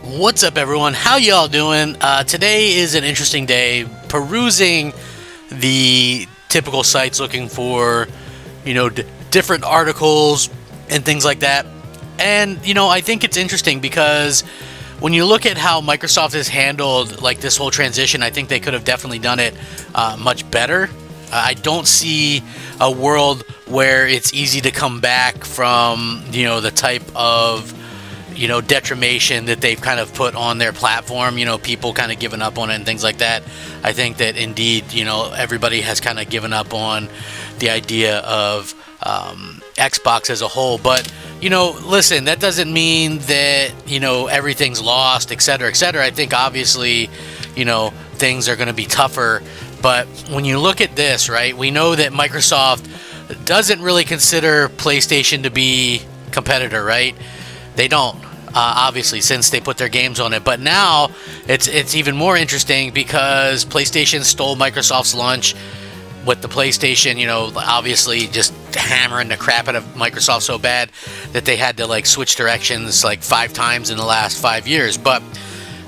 What's up, everyone? How y'all doing? Today is an interesting day. Perusing the typical sites, looking for, different articles and things like that. And I think it's interesting because when you look at how Microsoft has handled like this whole transition, I think they could have definitely done it much better. I don't see a world where it's easy to come back from the type of detriment that they've kind of put on their platform, people kind of giving up on it and things like that. I think that indeed, everybody has kind of given up on the idea of Xbox as a whole. But, listen, that doesn't mean that, everything's lost, et cetera, et cetera. I think obviously, things are going to be tougher. But when you look at this, right, we know that Microsoft doesn't really consider PlayStation to be a competitor, right? They don't. Obviously, since they put their games on it. But now it's even more interesting because PlayStation stole Microsoft's lunch with the PlayStation, obviously just hammering the crap out of Microsoft so bad that they had to switch directions 5 times in the last 5 years. But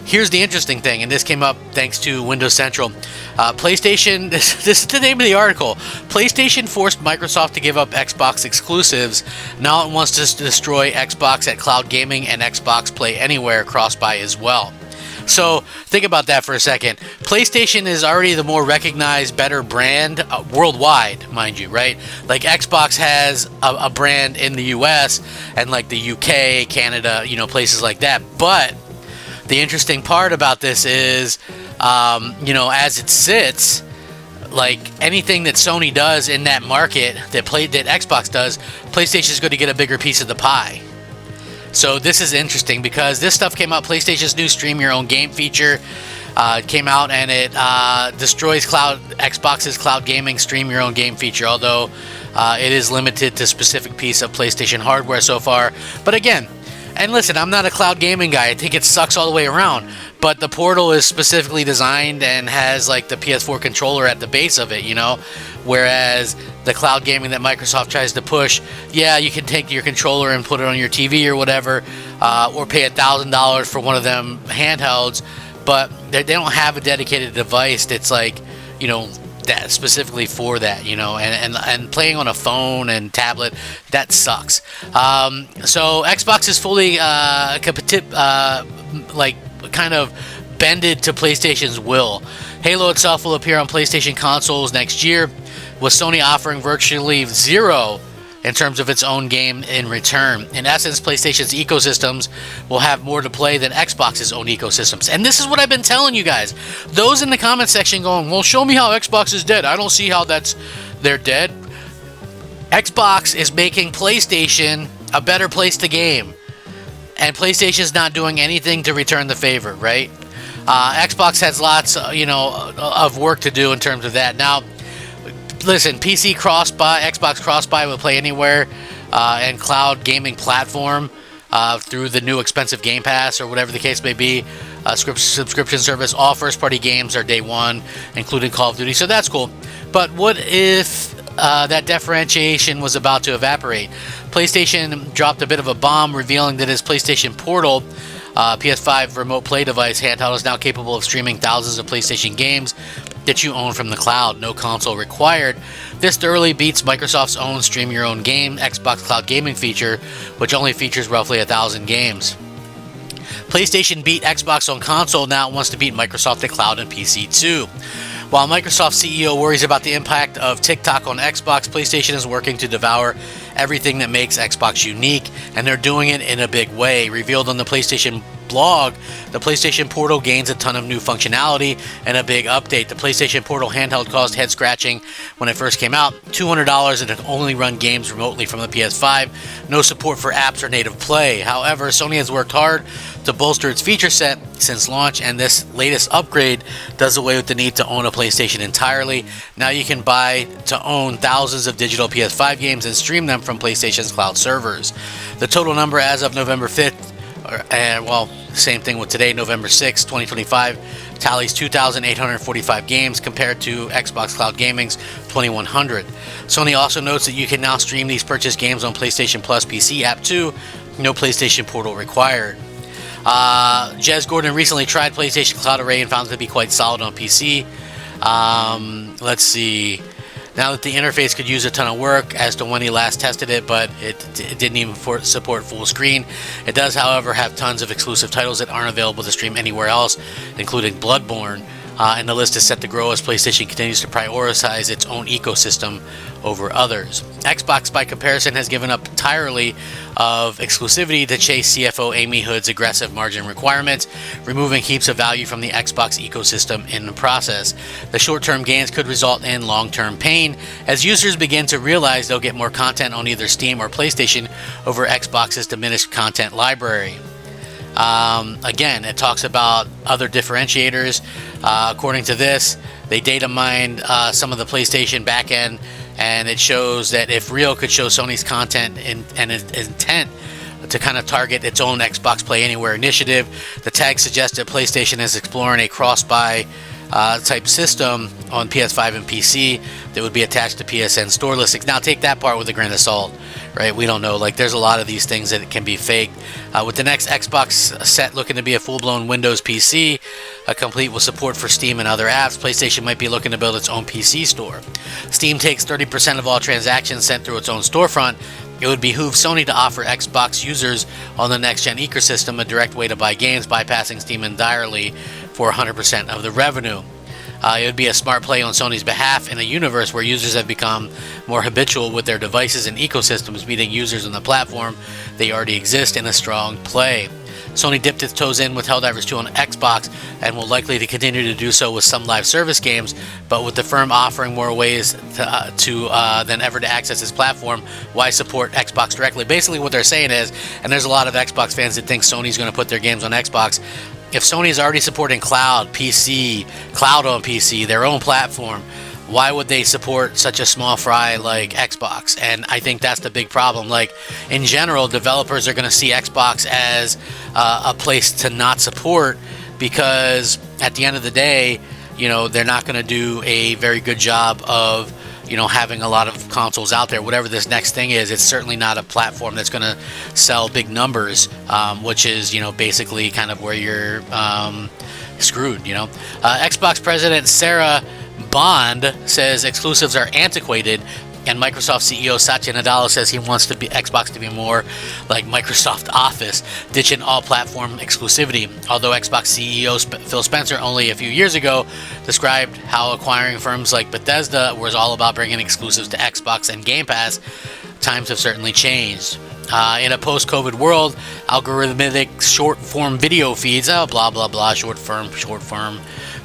here's the interesting thing, and this came up thanks to Windows Central. PlayStation, this is the name of the article. PlayStation forced Microsoft to give up Xbox exclusives. Now it wants to destroy Xbox at cloud gaming and Xbox Play Anywhere cross-buy as well. So think about that for a second. PlayStation is already the more recognized, better brand worldwide, mind you, right? Like Xbox has a brand in the US and the UK, Canada, places like that. But the interesting part about this is, as it sits, anything that Sony does in that market that Xbox does, PlayStation is going to get a bigger piece of the pie. So this is interesting because this stuff came out. PlayStation's new Stream Your Own Game feature came out, and it destroys Xbox's cloud gaming Stream Your Own Game feature, although it is limited to a specific piece of PlayStation hardware so far. But again, and listen, I'm not a cloud gaming guy. I think it sucks all the way around. But the Portal is specifically designed and has the PS4 controller at the base of it, Whereas the cloud gaming that Microsoft tries to push, yeah, you can take your controller and put it on your TV or whatever, or pay $1,000 for one of them handhelds. But they don't have a dedicated device that's that specifically for that, and playing on a phone and tablet, that sucks. So Xbox is fully kind of bended to PlayStation's will. Halo itself will appear on PlayStation consoles next year, with Sony offering virtually zero in terms of its own game in return. In essence, PlayStation's ecosystems will have more to play than Xbox's own ecosystems. And this is what I've been telling you guys. Those in the comment section going, well, show me how Xbox is dead. I don't see how they're dead. Xbox is making PlayStation a better place to game. And PlayStation's not doing anything to return the favor, right? Xbox has lots, of work to do in terms of that. Now, listen, PC cross-buy, Xbox cross-buy will Play Anywhere and cloud gaming platform through the new expensive Game Pass or whatever the case may be. Subscription service. All first-party games are day one, including Call of Duty. So that's cool. But what if that differentiation was about to evaporate? PlayStation dropped a bit of a bomb, revealing that its PlayStation Portal PS5 remote play device handheld is now capable of streaming thousands of PlayStation games that you own from the cloud. No console required. This thoroughly beats Microsoft's own Stream Your Own Game Xbox Cloud Gaming feature, which only features roughly 1,000 games. PlayStation beat Xbox on console, now it wants to beat Microsoft at cloud and PC too. While Microsoft CEO worries about the impact of TikTok on Xbox, PlayStation is working to devour everything that makes Xbox unique, and they're doing it in a big way. Revealed on the PlayStation blog, the PlayStation Portal gains a ton of new functionality and a big update. The PlayStation Portal handheld caused head scratching when it first came out. $200 and it can only run games remotely from the PS5. No support for apps or native play. However, Sony has worked hard to bolster its feature set since launch, and this latest upgrade does away with the need to own a PlayStation entirely. Now you can buy to own thousands of digital PS5 games and stream them from PlayStation's cloud servers. The total number as of November 5th, same thing with today, November 6th, 2025, tallies 2,845 games compared to Xbox Cloud Gaming's 2,100. Sony also notes that you can now stream these purchased games on PlayStation Plus PC app too, no PlayStation Portal required. Jez Gordon recently tried PlayStation Cloud Array and found it to be quite solid on PC. Let's see. Now that the interface could use a ton of work as to when he last tested it, but it didn't even support full screen. It does, however, have tons of exclusive titles that aren't available to stream anywhere else, including Bloodborne. And the list is set to grow as PlayStation continues to prioritize its own ecosystem over others. Xbox, by comparison, has given up entirely of exclusivity to chase CFO Amy Hood's aggressive margin requirements, removing heaps of value from the Xbox ecosystem in the process. The short-term gains could result in long-term pain as users begin to realize they'll get more content on either Steam or PlayStation over Xbox's diminished content library. Again, it talks about other differentiators. According to this, they data mined some of the PlayStation backend, and it shows that if Real could show Sony's content and intent to kind of target its own Xbox Play Anywhere initiative, the tag suggests that PlayStation is exploring a cross-buy type system on PS5 and PC that would be attached to PSN store listings. Now, take that part with a grain of salt, right? We don't know. Like, there's a lot of these things that can be faked. With the next Xbox set looking to be a full-blown Windows PC, complete with support for Steam and other apps, PlayStation might be looking to build its own PC store. Steam takes 30% of all transactions sent through its own storefront. It would behoove Sony to offer Xbox users on the next-gen ecosystem a direct way to buy games, bypassing Steam entirely for 100% of the revenue. It would be a smart play on Sony's behalf in a universe where users have become more habitual with their devices and ecosystems, meeting users on the platform they already exist in a strong play. Sony dipped its toes in with Helldivers 2 on Xbox and will likely to continue to do so with some live service games, but with the firm offering more ways than ever to access its platform, why support Xbox directly? Basically what they're saying is, and there's a lot of Xbox fans that think Sony's going to put their games on Xbox, if Sony is already supporting cloud on PC, their own platform, why would they support such a small fry like Xbox? And I think that's the big problem. Like, in general, developers are going to see Xbox as a place to not support, because at the end of the day, they're not going to do a very good job of having a lot of consoles out there. Whatever this next thing is, it's certainly not a platform that's going to sell big numbers, which is basically kind of where you're screwed. Xbox president Sarah Bond says exclusives are antiquated, and Microsoft CEO Satya Nadella says he wants Xbox to be more like Microsoft Office, ditching all platform exclusivity. Although Xbox CEO Phil Spencer only a few years ago described how acquiring firms like Bethesda was all about bringing exclusives to Xbox and Game Pass, times have certainly changed. In a post-COVID world, algorithmic short-form video feeds, blah, blah, blah, short form,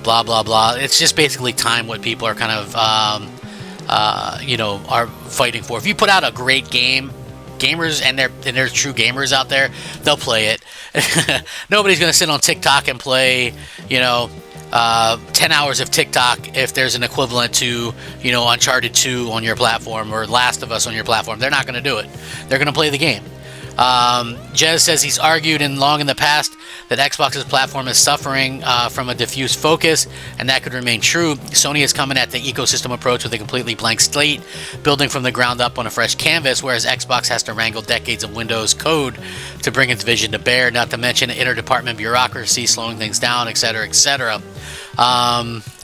blah, blah, blah. It's just basically time what people are kind of, are fighting for. If you put out a great game, gamers, and there's true gamers out there, they'll play it. Nobody's going to sit on TikTok and play, 10 hours of TikTok if there's an equivalent to, Uncharted 2 on your platform or Last of Us on your platform. They're not going to do it. They're going to play the game. Jez says he's argued long in the past that Xbox's platform is suffering from a diffuse focus, and that could remain true. Sony is coming at the ecosystem approach with a completely blank slate, building from the ground up on a fresh canvas, whereas Xbox has to wrangle decades of Windows code to bring its vision to bear, not to mention interdepartment bureaucracy slowing things down, etc., etc.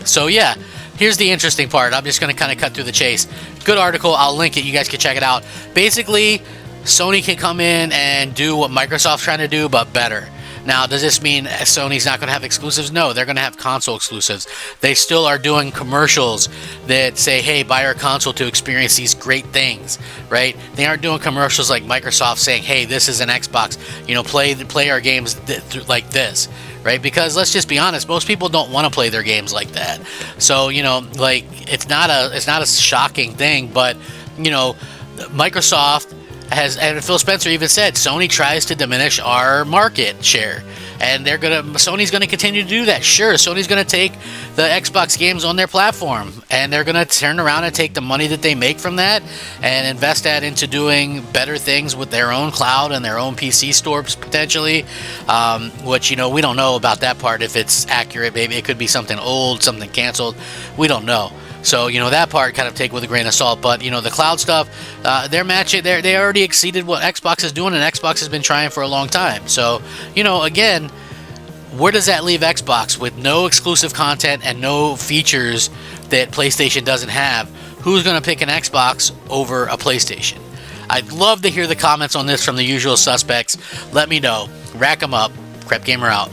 So yeah, here's the interesting part. I'm just going to kind of cut through the chase. Good article. I'll link it. You guys can check it out. Basically, Sony can come in and do what Microsoft's trying to do, but better. Now, does this mean Sony's not going to have exclusives? No, they're going to have console exclusives. They still are doing commercials that say, hey, buy our console to experience these great things, right? They aren't doing commercials like Microsoft saying, hey, this is an Xbox, play our games like this, right? Because let's just be honest, most people don't want to play their games like that. So, it's not a shocking thing, but, Microsoft and Phil Spencer even said, Sony tries to diminish our market share, and Sony's gonna continue to do that. Sure, Sony's gonna take the Xbox games on their platform, and they're gonna turn around and take the money that they make from that and invest that into doing better things with their own cloud and their own PC stores potentially, which we don't know about that part, if it's accurate. Maybe it could be something old, something canceled, we don't know. So, you know, that part kind of take with a grain of salt. But, you know, the cloud stuff, their match, they already exceeded what Xbox is doing, and Xbox has been trying for a long time. So, you know, again, where does that leave Xbox with no exclusive content and no features that PlayStation doesn't have? Who's going to pick an Xbox over a PlayStation? I'd love to hear the comments on this from the usual suspects. Let me know. Rack 'em up. Crep Gamer out.